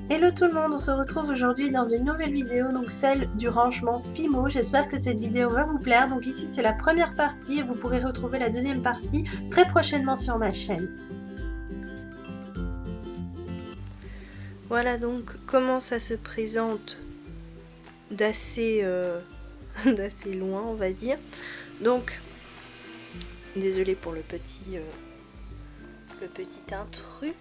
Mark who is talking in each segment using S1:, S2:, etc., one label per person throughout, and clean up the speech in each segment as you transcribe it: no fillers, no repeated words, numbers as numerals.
S1: Hello tout le monde, on se retrouve aujourd'hui dans une nouvelle vidéo, donc celle du rangement Fimo. J'espère que cette vidéo va vous plaire. Donc ici c'est la première partie et vous pourrez retrouver la deuxième partie très prochainement sur ma chaîne. Voilà donc comment ça se présente d'assez d'assez loin, on va dire. Donc désolée pour le petit intrus.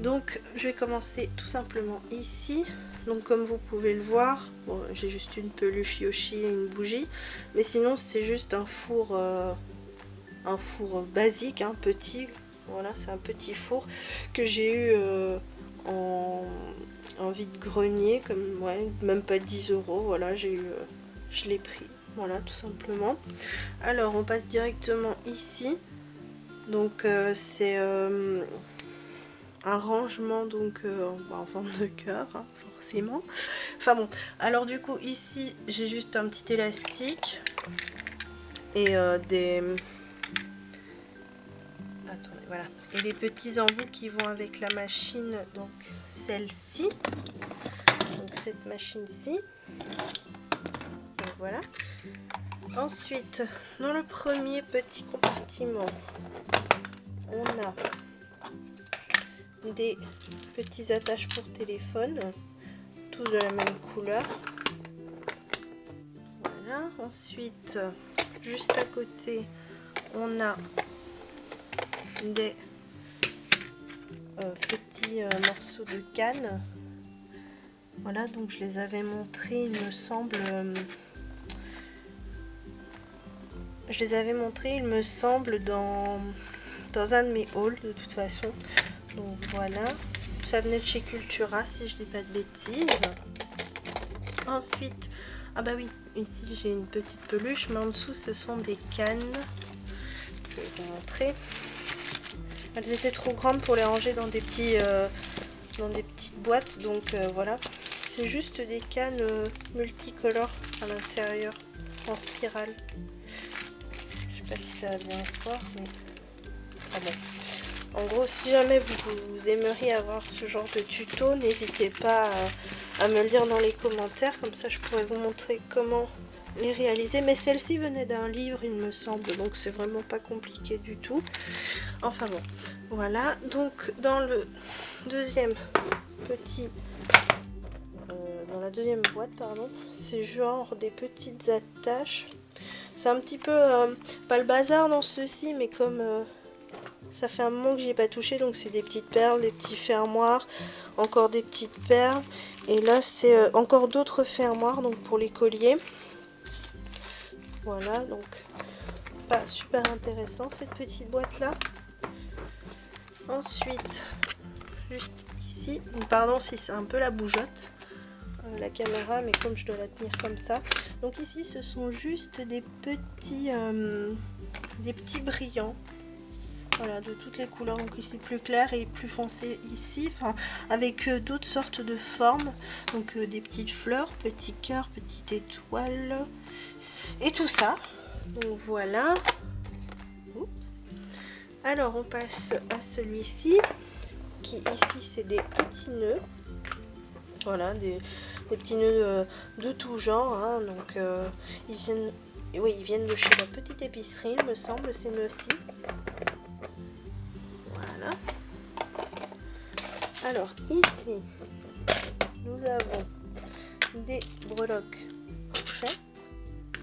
S1: Donc je vais commencer tout simplement ici. Donc comme vous pouvez le voir, bon, j'ai juste une peluche Yoshi et une bougie, mais sinon c'est juste un four basique, hein, petit. Voilà, c'est un petit four que j'ai eu en vide-grenier, comme ouais, même pas 10 €. Voilà, je l'ai pris. Voilà, tout simplement. Alors on passe directement ici. Donc c'est un rangement donc en forme de cœur, hein, forcément. Enfin bon, alors du coup ici j'ai juste un petit élastique et attendez, voilà, et les petits embouts qui vont avec la machine, donc celle-ci, donc cette machine-ci. Donc voilà. Ensuite, dans le premier petit compartiment, on a des petits attaches pour téléphone, tous de la même couleur. Voilà. Ensuite, juste à côté, on a des petits morceaux de canne. Voilà, donc je les avais montrés, il me semble. Je les avais montrés, il me semble, dans un de mes hauls de toute façon. Donc voilà, ça venait de chez Cultura si je dis pas de bêtises. Ensuite, ah bah oui, ici j'ai une petite peluche, mais en dessous ce sont des cannes. Je vais vous montrer. Elles étaient trop grandes pour les ranger dans des petites boîtes, donc voilà. C'est juste des cannes multicolores à l'intérieur, en spirale. Je sais pas si ça va bien se voir, mais ah bon. En gros, si jamais vous aimeriez avoir ce genre de tuto, n'hésitez pas à me le dire dans les commentaires, comme ça je pourrais vous montrer comment les réaliser. Mais celle-ci venait d'un livre, il me semble, donc c'est vraiment pas compliqué du tout. Enfin bon, voilà. Donc dans le deuxième dans la deuxième boîte, pardon, c'est genre des petites attaches. C'est un petit peu pas le bazar dans ceci, mais comme ça fait un moment que j'y ai pas touché, donc c'est des petites perles, des petits fermoirs, encore des petites perles. Et là c'est encore d'autres fermoirs, donc pour les colliers. Voilà, donc pas super intéressant cette petite boîte là. Ensuite, juste ici, pardon si c'est un peu la bougeotte, la caméra, mais comme je dois la tenir comme ça. Donc ici ce sont juste des petits brillants. Voilà, de toutes les couleurs, donc ici plus clair et plus foncé ici, enfin avec d'autres sortes de formes, donc des petites fleurs, petits cœurs, petites étoiles et tout ça. Donc voilà. Oups. Alors on passe à celui-ci qui ici c'est des petits nœuds. Voilà, des petits nœuds de tout genre, hein. Donc ils viennent de chez la petite épicerie, il me semble, ces nœuds-ci. Voilà. Alors ici, nous avons des breloques fourchettes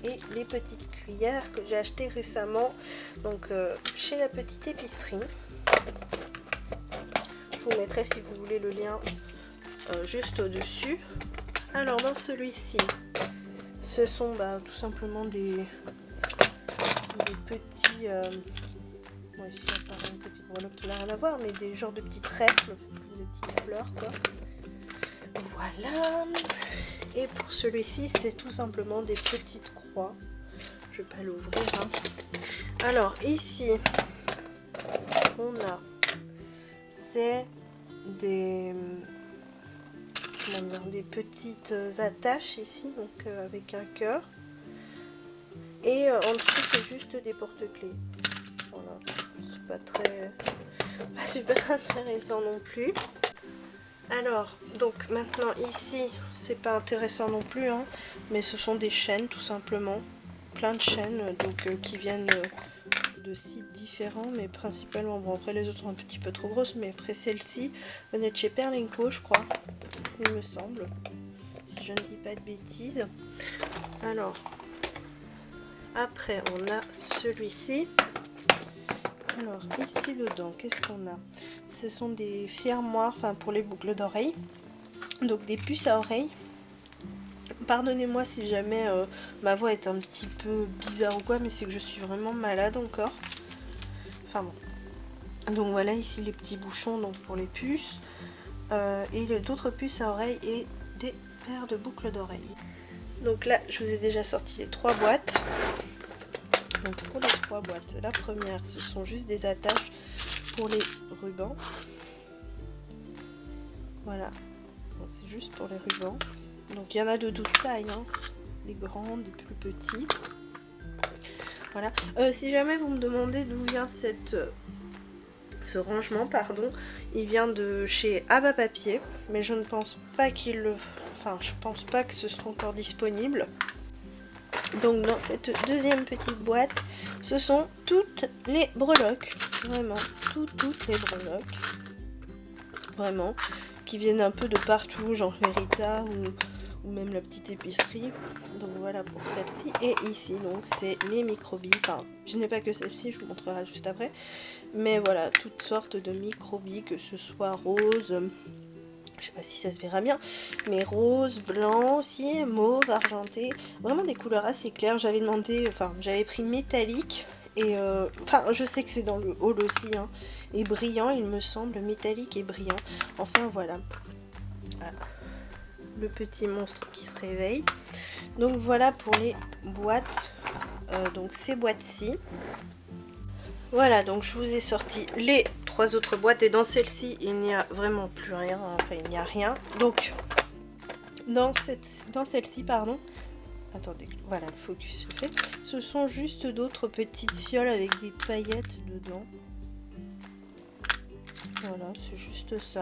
S1: et les petites cuillères que j'ai achetées récemment, donc chez la petite épicerie. Je vous mettrai, si vous voulez, le lien juste au-dessus. Alors dans celui-ci, ce sont tout simplement des petits... bon, ici il y a une petite breloque qui n'a rien à voir, mais des genres de petits trèfles, des petites fleurs quoi. Voilà. Et pour celui-ci, c'est tout simplement des petites croix. Je vais pas l'ouvrir, hein. Alors ici, on a, c'est des petites attaches ici, donc avec un cœur. Et en dessous c'est juste des porte-clés. Voilà, c'est pas super intéressant non plus. Alors, donc maintenant ici, c'est pas intéressant non plus, hein, mais ce sont des chaînes tout simplement. Plein de chaînes donc, qui viennent de sites différents, mais principalement, bon après les autres sont un petit peu trop grosses, mais après celle-ci venait de chez Perlenco, je crois, il me semble, si je ne dis pas de bêtises. Alors, après on a celui-ci. Alors ici dedans, qu'est-ce qu'on a? Ce sont des fermoirs, enfin pour les boucles d'oreilles, donc des puces à oreilles. Pardonnez-moi si jamais ma voix est un petit peu bizarre ou quoi, mais c'est que je suis vraiment malade encore. Enfin bon. Donc voilà ici les petits bouchons donc pour les puces. Et d'autres puces à oreilles et des paires de boucles d'oreilles. Donc là je vous ai déjà sorti les 3 boîtes. Donc pour les 3 boîtes, la première ce sont juste des attaches pour les rubans. Voilà. C'est juste pour les rubans. Donc il y en a de toutes tailles, hein. Des grands, des plus petits. Voilà. Si jamais vous me demandez d'où vient ce rangement, pardon, il vient de chez Ava Papier, mais je ne pense pas qu'il le... Enfin, je pense pas que ce soit encore disponible. Donc dans cette deuxième petite boîte, ce sont toutes les breloques. Vraiment, toutes les breloques. Vraiment. Qui viennent un peu de partout, genre Verita ou même la petite épicerie. Donc voilà pour celle-ci. Et ici donc c'est les microbilles. Enfin je n'ai pas que celle-ci, je vous montrerai juste après. Mais voilà, toutes sortes de microbilles, que ce soit rose, je sais pas si ça se verra bien, mais rose, blanc aussi, mauve, argenté. Vraiment des couleurs assez claires. J'avais demandé, enfin j'avais pris métallique. Et enfin je sais que c'est dans le haul aussi, hein, et brillant il me semble, métallique et brillant. Enfin voilà. Voilà. Le petit monstre qui se réveille. Donc voilà pour les boîtes, donc ces boîtes-ci. Voilà, donc je vous ai sorti les 3 autres boîtes et dans celle-ci il n'y a vraiment plus rien, enfin il n'y a rien. Donc dans celle-ci, pardon, attendez, voilà le focus se fait. Ce sont juste d'autres petites fioles avec des paillettes dedans. Voilà, c'est juste ça.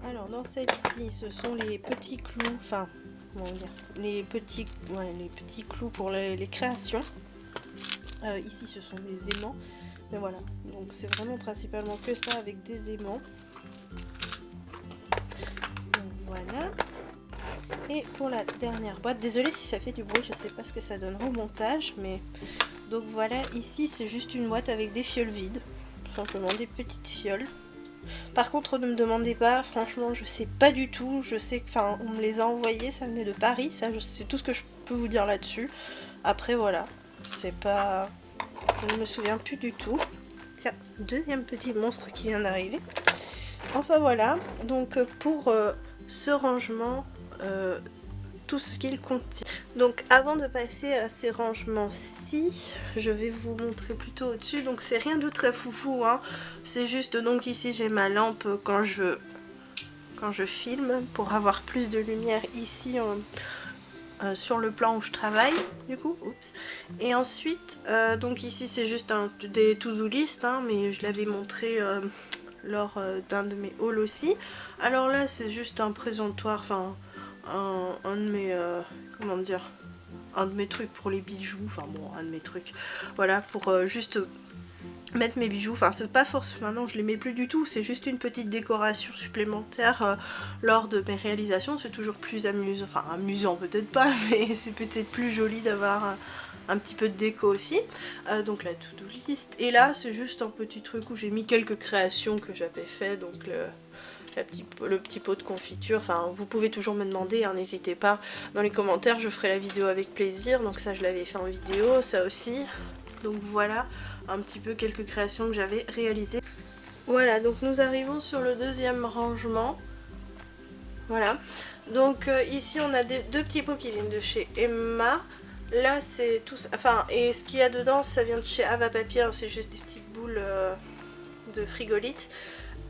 S1: Alors dans celle-ci, ce sont les petits clous, enfin, comment dire, les petits clous pour les créations. Ici, ce sont des aimants, mais voilà, donc c'est vraiment principalement que ça avec des aimants. Donc voilà. Et pour la dernière boîte, désolée si ça fait du bruit, je sais pas ce que ça donnera au montage, mais donc voilà, ici c'est juste une boîte avec des fioles vides, tout simplement des petites fioles. Par contre ne me demandez pas, franchement je sais pas du tout, je sais que, enfin on me les a envoyées, ça venait de Paris, ça c'est tout ce que je peux vous dire là-dessus. Après voilà, c'est pas, je ne me souviens plus du tout. Tiens, deuxième petit monstre qui vient d'arriver. Enfin voilà, donc pour ce rangement, tout ce qu'il contient. Donc avant de passer à ces rangements-ci, je vais vous montrer plutôt au-dessus. Donc c'est rien de très foufou, hein. C'est juste, donc ici j'ai ma lampe quand je filme, pour avoir plus de lumière ici sur le plan où je travaille, du coup, oups. Et ensuite, donc ici c'est juste des to-do list, hein, mais je l'avais montré lors d'un de mes hauls aussi. Alors là c'est juste un présentoir, enfin un de mes comment dire, un de mes trucs pour les bijoux, enfin bon, un de mes trucs, voilà, pour juste mettre mes bijoux. Enfin c'est pas forcément, maintenant je les mets plus du tout, c'est juste une petite décoration supplémentaire lors de mes réalisations. C'est toujours plus amusant, enfin amusant peut-être pas, mais c'est peut-être plus joli d'avoir un petit peu de déco aussi. Donc la to-do list, et là c'est juste un petit truc où j'ai mis quelques créations que j'avais fait, donc le petit pot de confiture. Enfin vous pouvez toujours me demander, hein, n'hésitez pas dans les commentaires, je ferai la vidéo avec plaisir. Donc ça je l'avais fait en vidéo, ça aussi. Donc voilà un petit peu quelques créations que j'avais réalisées. Voilà, donc nous arrivons sur le deuxième rangement. Voilà, donc ici on a deux petits pots qui viennent de chez Emma. Là c'est tout, enfin, et ce qu'il y a dedans ça vient de chez Ava Papier, c'est juste des petites boules de frigolite.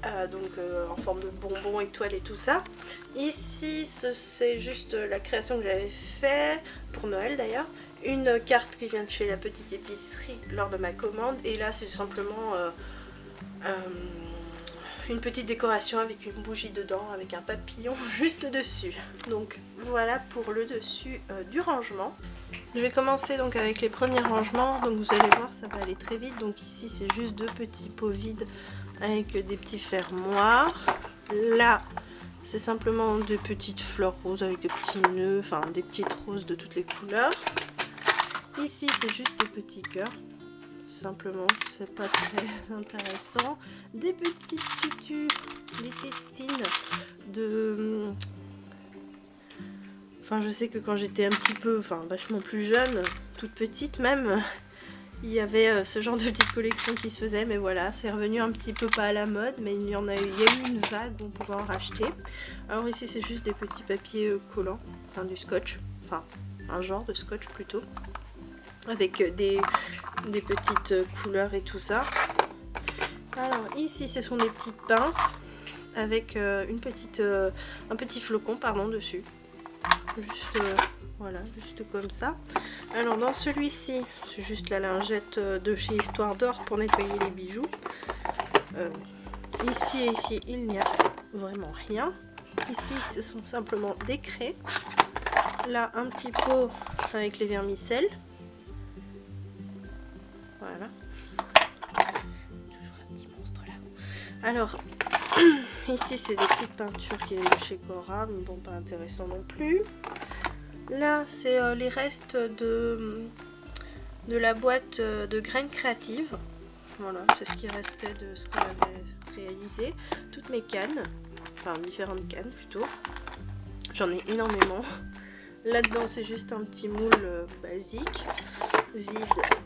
S1: en forme de bonbons, étoiles et tout ça. Ici c'est juste la création que j'avais fait pour Noël d'ailleurs, une carte qui vient de chez la petite épicerie lors de ma commande, et là c'est tout simplement une petite décoration avec une bougie dedans, avec un papillon juste dessus. Donc voilà pour le dessus du rangement. Je vais commencer donc avec les premiers rangements, donc vous allez voir ça va aller très vite. Donc ici c'est juste 2 petits pots vides avec des petits fermoirs. Là c'est simplement des petites fleurs roses avec des petits nœuds, enfin des petites roses de toutes les couleurs. Ici c'est juste des petits cœurs. Simplement, c'est pas très intéressant. Des petites tutus, des tétines de... Enfin, je sais que quand j'étais un petit peu, vachement plus jeune, toute petite même, il y avait ce genre de petite collection qui se faisait, mais voilà, c'est revenu un petit peu pas à la mode, mais il y a eu une vague où on pouvait en racheter. Alors ici, c'est juste des petits papiers collants, enfin du scotch, enfin un genre de scotch plutôt, avec des petites couleurs et tout ça. Alors ici ce sont des petites pinces avec un petit flocon dessus. Juste voilà, juste comme ça. Alors dans celui-ci, c'est juste la lingette de chez Histoire d'Or pour nettoyer les bijoux. Ici il n'y a vraiment rien. Ici ce sont simplement des craies. Là un petit pot avec les vermicelles. Voilà. Toujours un petit monstre là. Alors, ici c'est des petites peintures qui viennent de chez Cora, mais bon, pas intéressant non plus. Là, c'est les restes de la boîte de graines créatives. Voilà, c'est ce qui restait de ce qu'on avait réalisé. Toutes mes cannes, enfin différentes cannes plutôt. J'en ai énormément. Là-dedans, c'est juste un petit moule basique. Vide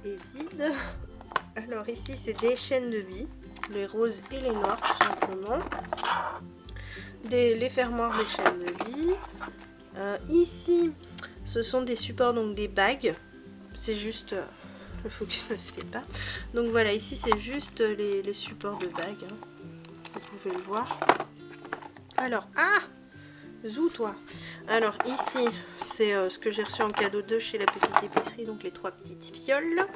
S1: et vide. Alors ici c'est des chaînes de billes, les roses et les noirs tout simplement. Les fermoirs des chaînes de billes. Ici ce sont des supports, donc des bagues. C'est juste le focus ne se fait pas. Donc voilà, ici c'est juste les supports de bagues, hein. Vous pouvez le voir. Alors zou toi. Alors ici c'est ce que j'ai reçu en cadeau de chez la petite épicerie, donc les 3 petites fioles.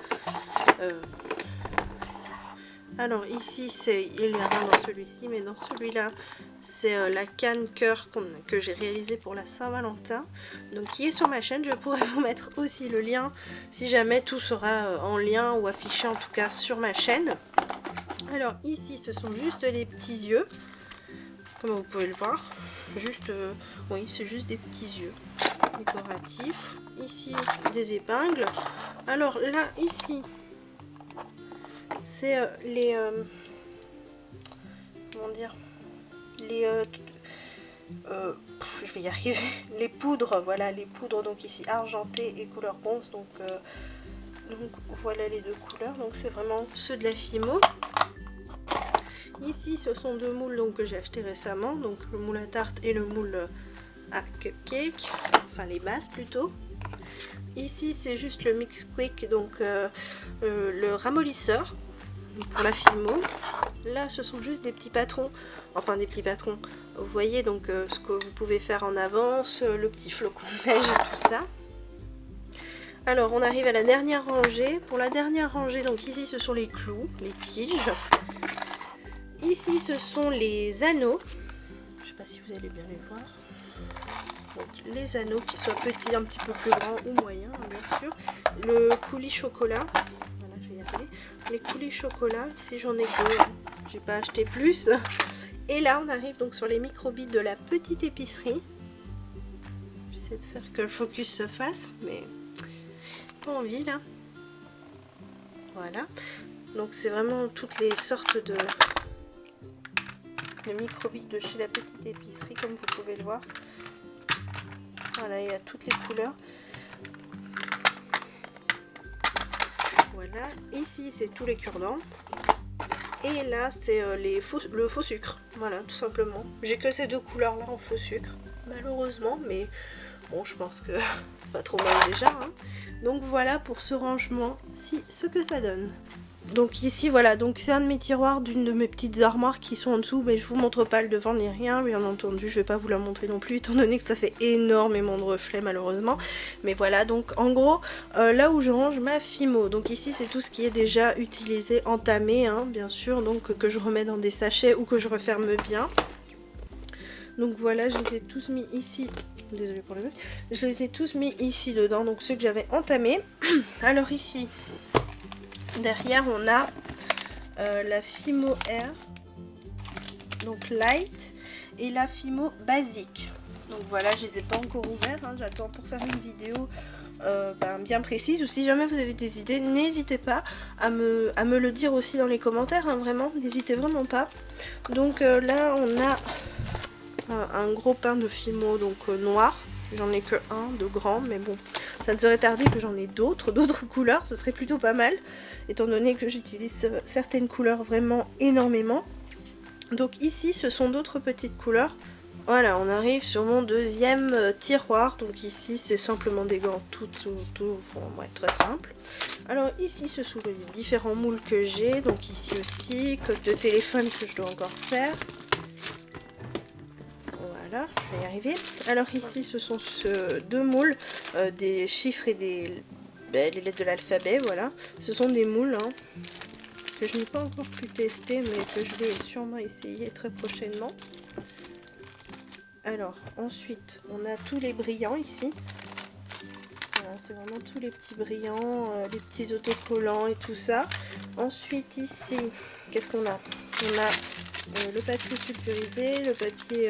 S1: Alors ici il n'y a rien dans celui-ci, mais dans celui-là c'est la canne cœur que j'ai réalisée pour la Saint-Valentin, donc qui est sur ma chaîne. Je pourrais vous mettre aussi le lien si jamais tout sera en lien ou affiché en tout cas sur ma chaîne. Alors ici ce sont juste les petits yeux, comme vous pouvez le voir. Juste, oui, c'est juste des petits yeux décoratifs. Ici, des épingles. Alors là, ici, c'est comment dire, je vais y arriver. Les poudres, voilà, les poudres. Donc ici, argenté et couleur bronze. Donc voilà les 2 couleurs. Donc c'est vraiment ceux de la Fimo. Ici, ce sont 2 moules donc, que j'ai acheté récemment, donc le moule à tarte et le moule à cupcake, enfin les bases plutôt. Ici, c'est juste le Mix Quick, donc le ramollisseur pour la Fimo. Là, ce sont juste des petits patrons, enfin des petits patrons. Vous voyez donc ce que vous pouvez faire en avance, le petit flocon de neige et tout ça. Alors, on arrive à la dernière rangée. Pour la dernière rangée, donc ici, ce sont les clous, les tiges. Ici, ce sont les anneaux. Je ne sais pas si vous allez bien les voir. Donc, les anneaux, qu'ils soient petits, un petit peu plus grands ou moyens, hein, bien sûr. Le coulis chocolat. Voilà, je vais y arriver. Les coulis chocolat, ici j'en ai 2. J'ai pas acheté plus. Et là, on arrive donc sur les microbilles de la petite épicerie. J'essaie de faire que le focus se fasse, mais pas envie là. Voilà. Donc, c'est vraiment toutes les sortes de microbilles de chez la petite épicerie, comme vous pouvez le voir. Voilà, il y a toutes les couleurs. Voilà, ici c'est tous les cure-dents. Et là c'est le faux sucre. Voilà, tout simplement. J'ai que ces 2 couleurs là en faux sucre, malheureusement, mais bon, je pense que c'est pas trop mal déjà, hein. Donc voilà pour ce rangement, ce que ça donne. Donc ici voilà, donc c'est un de mes tiroirs d'une de mes petites armoires qui sont en dessous, mais je vous montre pas le devant ni rien, bien entendu je vais pas vous la montrer non plus étant donné que ça fait énormément de reflets malheureusement. Mais voilà, donc en gros là où je range ma Fimo, donc ici c'est tout ce qui est déjà utilisé, entamé hein, bien sûr, donc que je remets dans des sachets ou que je referme bien. Donc voilà, je les ai tous mis ici. Désolée pour le bruit. Je les ai tous mis ici dedans, donc ceux que j'avais entamés. Alors ici, derrière on a la Fimo Air, donc light, et la Fimo basique. Donc voilà, je les ai pas encore ouverts, hein, j'attends pour faire une vidéo bien précise. Ou si jamais vous avez des idées, n'hésitez pas à me le dire aussi dans les commentaires, hein, vraiment, n'hésitez vraiment pas. Donc là on a un gros pain de Fimo donc noir, j'en ai que un de grand, mais bon, ça ne serait tardé que j'en ai d'autres couleurs, ce serait plutôt pas mal, étant donné que j'utilise certaines couleurs vraiment énormément. Donc ici ce sont d'autres petites couleurs. Voilà, on arrive sur mon deuxième tiroir, donc ici c'est simplement des gants tout ouais, très simple. Alors ici ce sont les différents moules que j'ai, donc ici aussi, coque de téléphone que je dois encore faire. Voilà, je vais y arriver. Alors ici ce sont deux moules, des chiffres et les lettres de l'alphabet, voilà. Ce sont des moules hein, que je n'ai pas encore pu tester mais que je vais sûrement essayer très prochainement. Alors ensuite on a tous les brillants ici. Voilà, c'est vraiment tous les petits brillants, les petits autocollants et tout ça. Ensuite ici, qu'est-ce qu'on a? On a le papier sulfurisé, le papier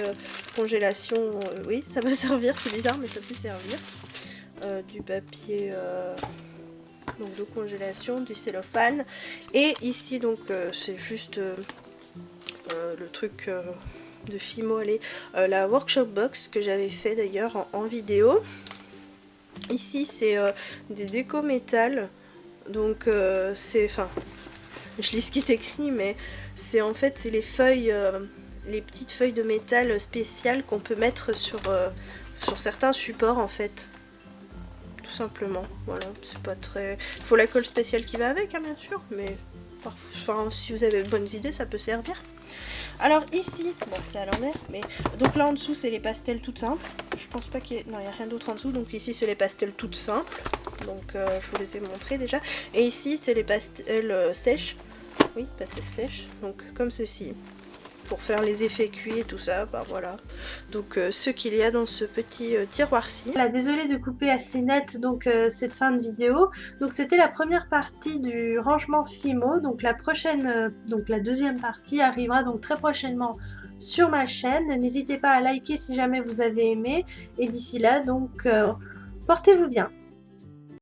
S1: congélation, oui ça peut servir, c'est bizarre mais ça peut servir. Du papier donc de congélation, du cellophane. Et ici donc c'est juste le truc de Fimo, la workshop box que j'avais fait d'ailleurs en vidéo. Ici c'est des déco métal, donc c'est, enfin je lis ce qui est écrit, mais c'est en fait c'est les feuilles, les petites feuilles de métal spéciales qu'on peut mettre sur certains supports en fait, tout simplement. Voilà, c'est pas très, il faut la colle spéciale qui va avec hein, bien sûr, mais enfin si vous avez de bonnes idées ça peut servir. Alors ici, bon c'est à l'envers, mais donc là en dessous c'est les pastels toutes simples. Je pense pas qu'il y ait, non il n'y a rien d'autre en dessous, donc ici c'est les pastels toutes simples. Donc je vous les ai montrés déjà. Et ici c'est les pastels sèches. Oui, pastels sèches, donc comme ceci. Pour faire les effets cuits et tout ça, bah voilà. Donc ce qu'il y a dans ce petit tiroir-ci. Voilà, désolée de couper assez net donc cette fin de vidéo. Donc c'était la première partie du rangement Fimo. Donc la prochaine, donc la deuxième partie arrivera donc très prochainement sur ma chaîne. N'hésitez pas à liker si jamais vous avez aimé. Et d'ici là, donc portez-vous bien.